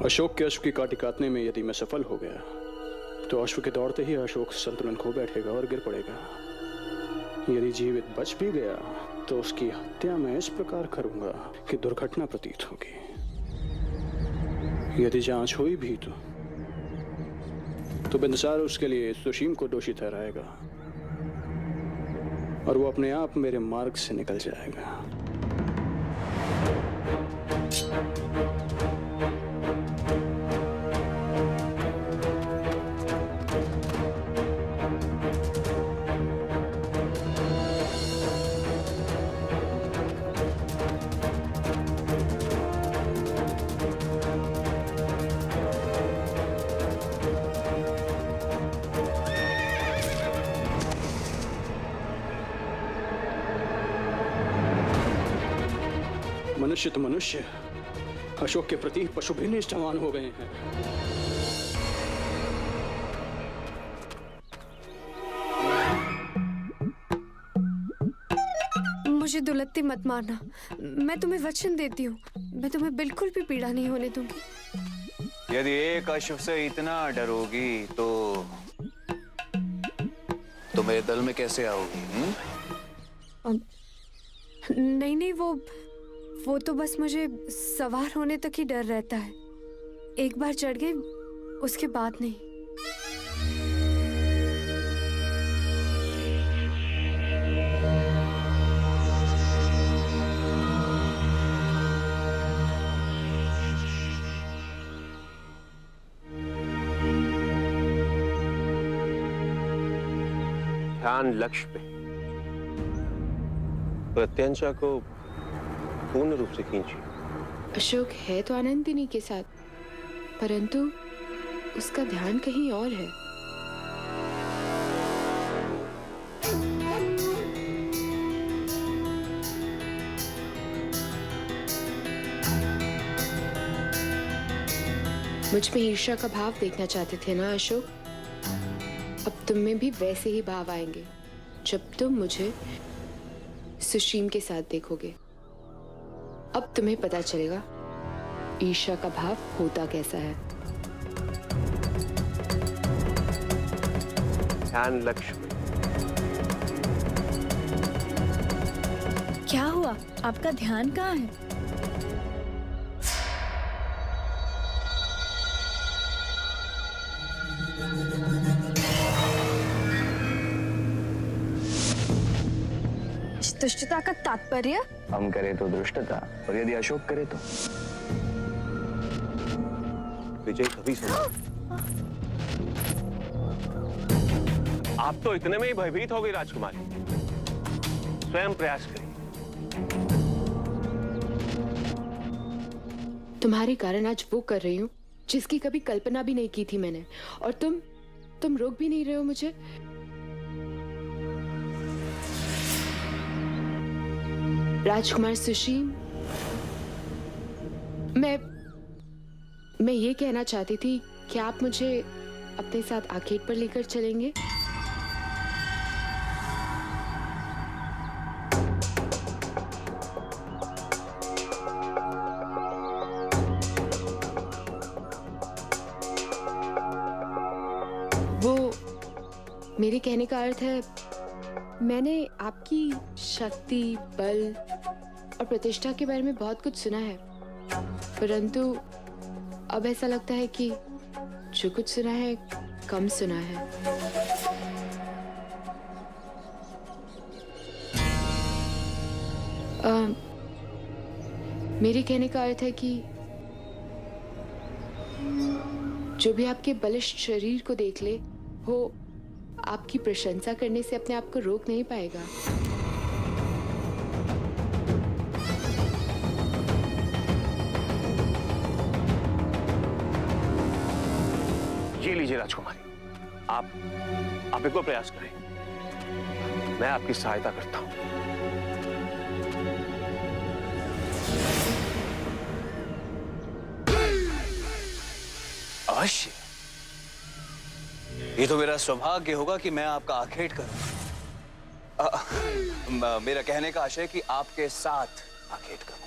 अशोक के अश्व की काटी काटने में यदि मैं सफल हो गया तो अश्व के दौड़ते ही अशोक संतुलन खो बैठेगा और गिर पड़ेगा। यदि जीवित बच भी गया तो उसकी हत्या मैं इस प्रकार करूंगा कि दुर्घटना प्रतीत होगी। यदि जांच हुई भी तो बिंदुसार उसके लिए सुशीम को दोषी ठहराएगा और वो अपने आप मेरे मार्ग से निकल जाएगा। मनुष्य तो मनुष्य अशोक के प्रति पशु भी निष्ठावान हो गए हैं। मुझे दुलत्ती मत मारना, मैं तुम्हें वचन देती हूँ, मैं तुम्हें बिल्कुल भी पीड़ा नहीं होने दूंगी। यदि एक अश्व से इतना डरोगी तो मेरे दल में कैसे आओगी? नहीं नहीं, वो तो बस मुझे सवार होने तक ही डर रहता है। एक बार चढ़ गए उसके बाद नहीं। ध्यान लक्ष्य पे। प्रत्यंचा को पूर्ण रूप से खींचिए। अशोक है तो आनंदिनी के साथ, परंतु उसका ध्यान कहीं और है। मुझ में ईर्ष्या का भाव देखना चाहते थे ना अशोक? अब तुम में भी वैसे ही भाव आएंगे जब तुम मुझे सुशीम के साथ देखोगे। अब तुम्हें पता चलेगा ईर्ष्या का भाव होता कैसा है। ध्यान लक्ष्य पे। क्या हुआ? आपका ध्यान कहाँ है? दुष्टता का तात्पर्य? हम करें तो दुष्टता, और यदि अशोक करे तो विजय कभी सुना। आप तो इतने में ही भयभीत हो गई राजकुमारी। स्वयं प्रयास करिए। तुम्हारे कारण आज वो कर रही हूँ जिसकी कभी कल्पना भी नहीं की थी मैंने, और तुम रोक भी नहीं रहे हो मुझे। राजकुमार सुशीम, मैं ये कहना चाहती थी कि आप मुझे अपने साथ आखेट पर लेकर चलेंगे? वो मेरे कहने का अर्थ है, मैंने आपकी शक्ति, बल और प्रतिष्ठा के बारे में बहुत कुछ सुना है, परंतु अब ऐसा लगता है कि जो कुछ सुना है कम सुना है। मेरे कहने का अर्थ है कि जो भी आपके बलिष्ठ शरीर को देख ले वो आपकी प्रशंसा करने से अपने आप को रोक नहीं पाएगा। ये लीजिए राजकुमारी, आप एक बार प्रयास करें, मैं आपकी सहायता करता हूं। अवश्य, ये तो मेरा सौभाग्य होगा कि मैं आपका आखेट करूं। मेरा कहने का आशय कि आपके साथ आखेट करूं।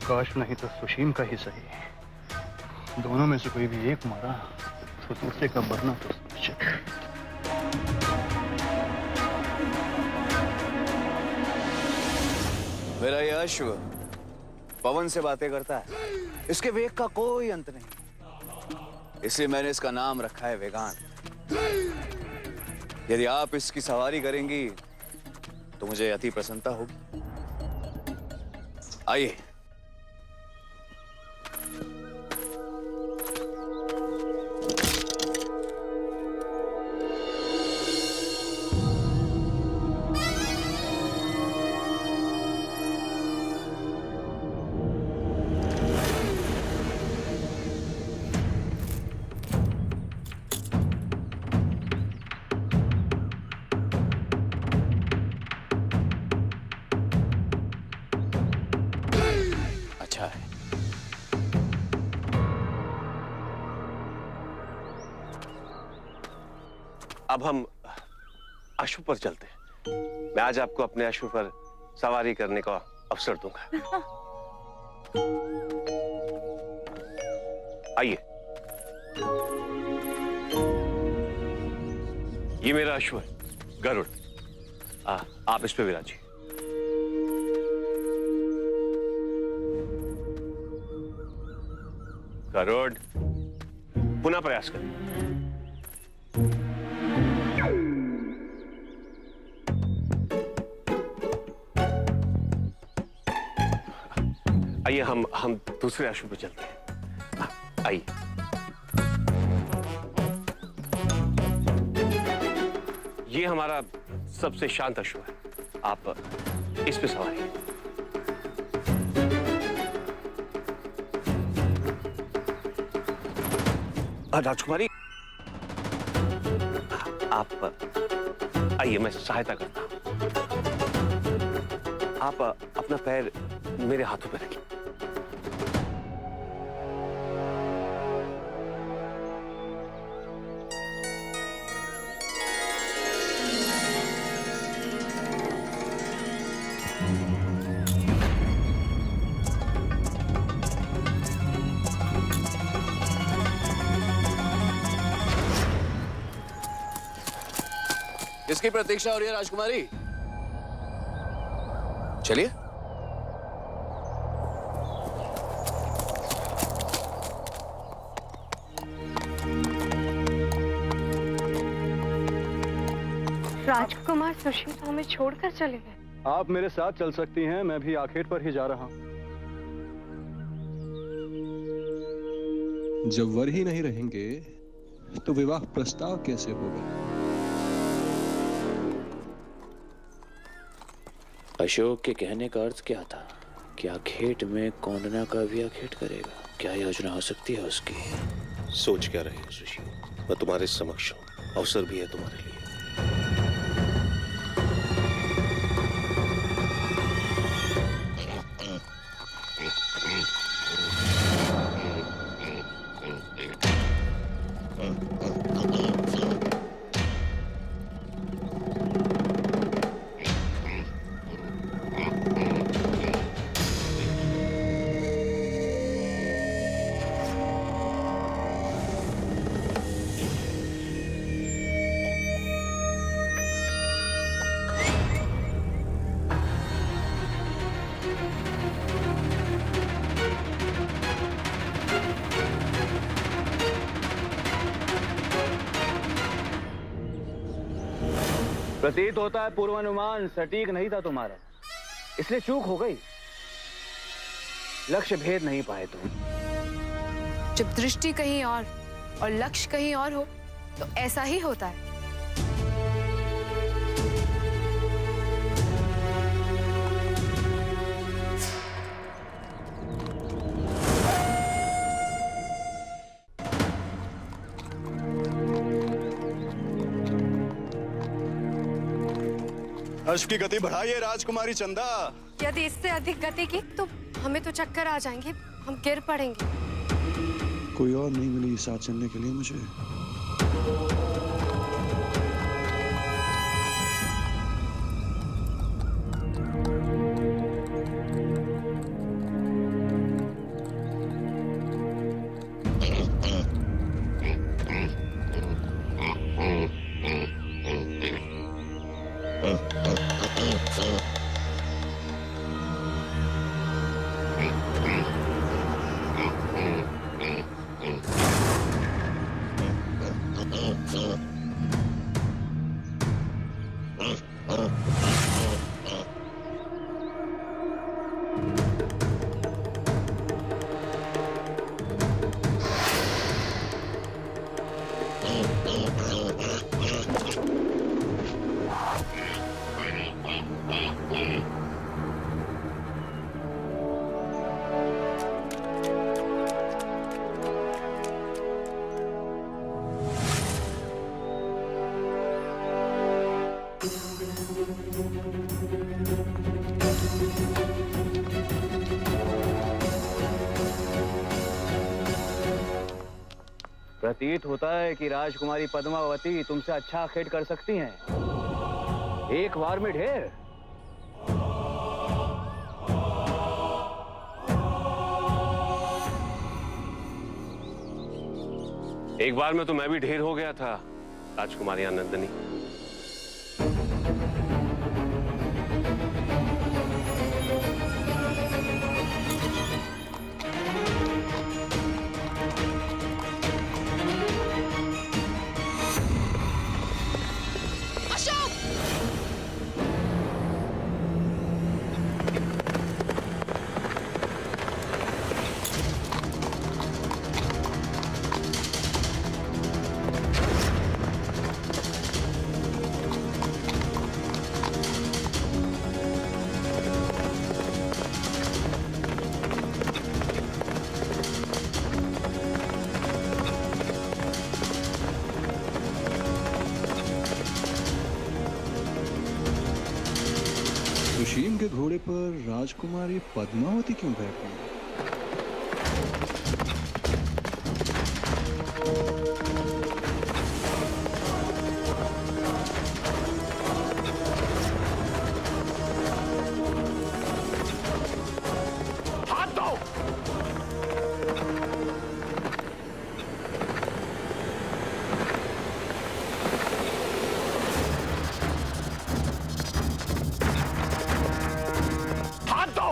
काश नहीं तो सुशीम का ही सही। दोनों में से कोई भी एक मारा तो दूसरे का मरना तो सुनिश्चित है। मेरा ये अश्व पवन से बातें करता है, इसके वेग का कोई अंत नहीं, इसलिए मैंने इसका नाम रखा है वेगान। यदि आप इसकी सवारी करेंगी तो मुझे अति प्रसन्नता होगी। आइए। अच्छा है। अब हम अश्व पर चलते हैं। मैं आज आपको अपने अश्व पर सवारी करने का अवसर दूंगा। आइए। ये मेरा अश्व है गरुड़। आप इस पे विराजिए। गरुड़, पुनः प्रयास करें। आइए हम दूसरे अश्व पे चलते हैं। आइए। ये हमारा सबसे शांत अश्व है, आप इस पे सवार हैं। राजकुमारी, आप आइए, मैं सहायता करता हूं। आप अपना पैर मेरे हाथों पे रखिए। किसकी प्रतीक्षा हो रही है राजकुमारी? चलिए। राजकुमार सुशील तो हमें छोड़कर चले गए। आप मेरे साथ चल सकती हैं, मैं भी आखेट पर ही जा रहा हूं। जब वर ही नहीं रहेंगे तो विवाह प्रस्ताव कैसे होगा? अशोक के कहने का अर्थ क्या था? क्या आखेट में कौंडना का भी आखेट करेगा? क्या योजना हो सकती है उसकी? सोच क्या रहे हो सुशील? मैं तुम्हारे समक्ष हूं, अवसर भी है तुम्हारे लिए। प्रतीत होता है पूर्वानुमान सटीक नहीं था तुम्हारा, इसलिए चूक हो गई। लक्ष्य भेद नहीं पाए तुम। जब दृष्टि कहीं और लक्ष्य कहीं और हो तो ऐसा ही होता है। अश्व की गति बढ़ाइए राजकुमारी चंदा। यदि इससे अधिक गति की तो हमें तो चक्कर आ जाएंगे, हम गिर पड़ेंगे। कोई और नहीं मिली साथ चलने के लिए मुझे। प्रतीत होता है कि राजकुमारी पद्मावती तुमसे अच्छा खेल कर सकती हैं। एक बार में ढेर। एक बार में तो मैं भी ढेर हो गया था राजकुमारी आनंदनी। सुशील के घोड़े पर राजकुमारी पद्मावती क्यों बैठी है? हाथ दो। हाथ दो।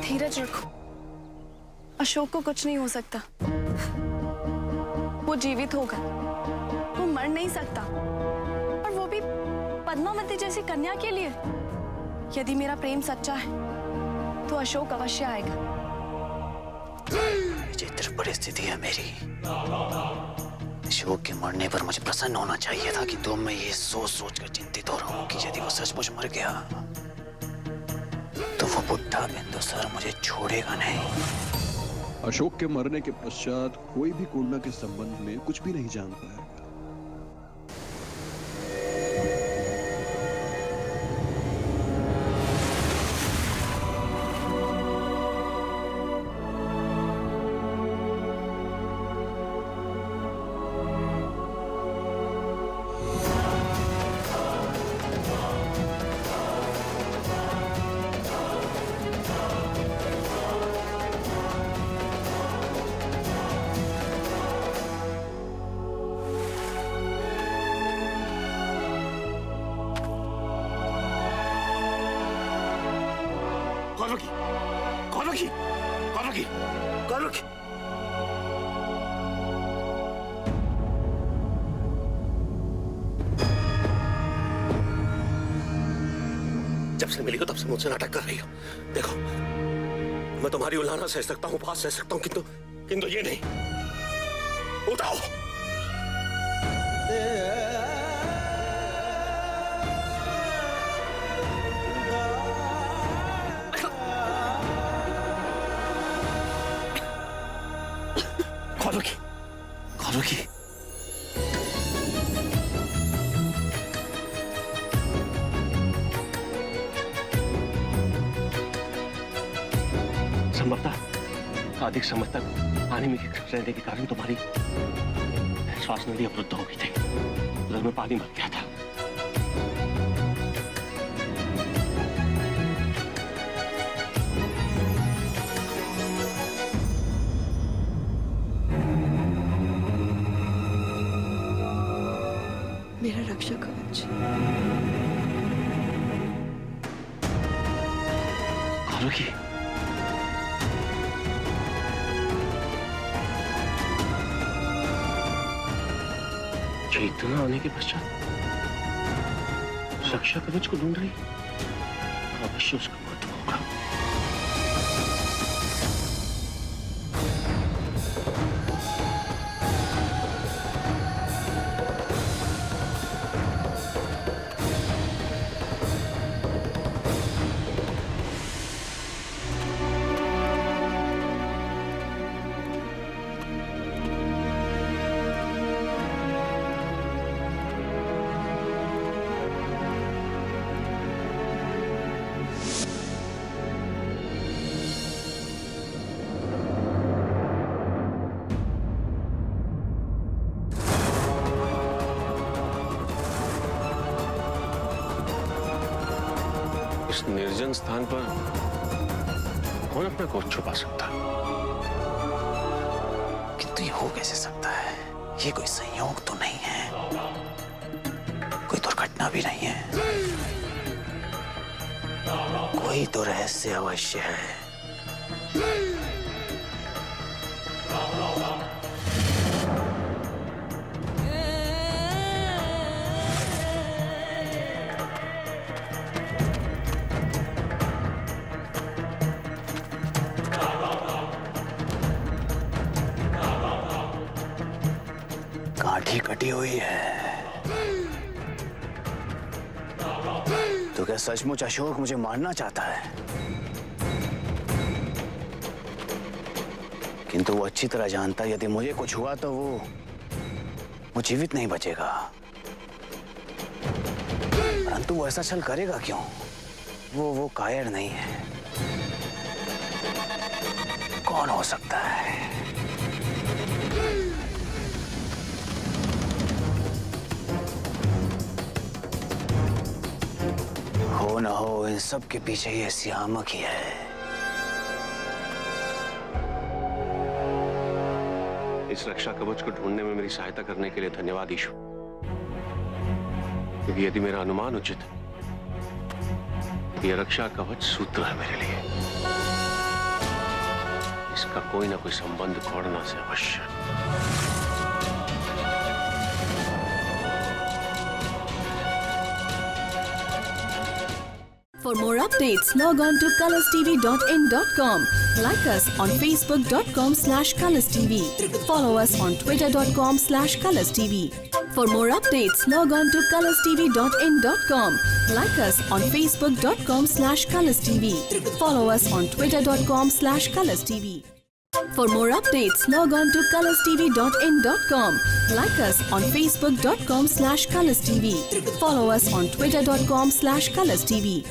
धीरज रखो, अशोक को कुछ नहीं हो सकता। वो जीवित होगा, वो मर नहीं सकता, और वो भी पद्मावती जैसी कन्या के लिए। यदि मेरा प्रेम सच्चा है तो अशोक अवश्य आएगा। विचित्र परिस्थिति है मेरी। अशोक के मरने पर मुझे प्रसन्न होना चाहिए था, किंतु मैं ये सोच सोच कर चिंतित हो रहा हूँ कि यदि वो सचमुच मर गया तो वो बुढ़ा बिंदुसार मुझे छोड़ेगा नहीं। अशोक के मरने के पश्चात कोई भी कोंडा के संबंध में कुछ भी नहीं जान पाएगा। जब से मिली हो तब से मुझसे नाटक कर रही हो। देखो, मैं तुम्हारी उलाहना सह सकता हूँ, बात सह सकता हूँ, किंतु ये नहीं। उठाओ। खोलोगी? संभवतः अधिक समय तक पानी में रहने के कारण तुम्हारी श्वास नली अवरुद्ध हो गई थी, उधर में पानी मर गया था। मेरा रक्षा कवच। आरोही, चेतना आने के पश्चात रक्षा कवच को ढूंढ रही, अवश्य उसका महत्व होगा। इस निर्जन स्थान पर कौन अपना कोच छुपा सकता है? किंतु ये हो कैसे सकता है? ये कोई संयोग तो नहीं है, कोई दुर्घटना भी नहीं है, कोई तो रहस्य अवश्य है। काठी कटी हुई है। तो क्या सचमुच अशोक मुझे मारना चाहता है? किंतु वो अच्छी तरह जानता है यदि मुझे कुछ हुआ तो वो जीवित नहीं बचेगा। परंतु वो ऐसा छल करेगा क्यों? वो कायर नहीं है। कौन हो सकता है? हो न हो, इन सब के पीछे ये सियामक ही है। इस रक्षा कवच को ढूंढने में मेरी सहायता करने के लिए धन्यवाद ईशु। क्योंकि यदि मेरा अनुमान उचित है, यह रक्षा कवच सूत्र है मेरे लिए। इसका कोई ना कोई संबंध कोरोना से अवश्य। For more updates, log on to colorstv.in.com. Like us on facebook.com/colorstv. Follow us on twitter.com/colorstv. For more updates, log on to colorstv.in.com. Like us on facebook.com/colorstv. Follow us on twitter.com/colorstv. For more updates, log on to colorstv.in.com. Like us on facebook.com/colorstv. Follow us on twitter.com/colorstv.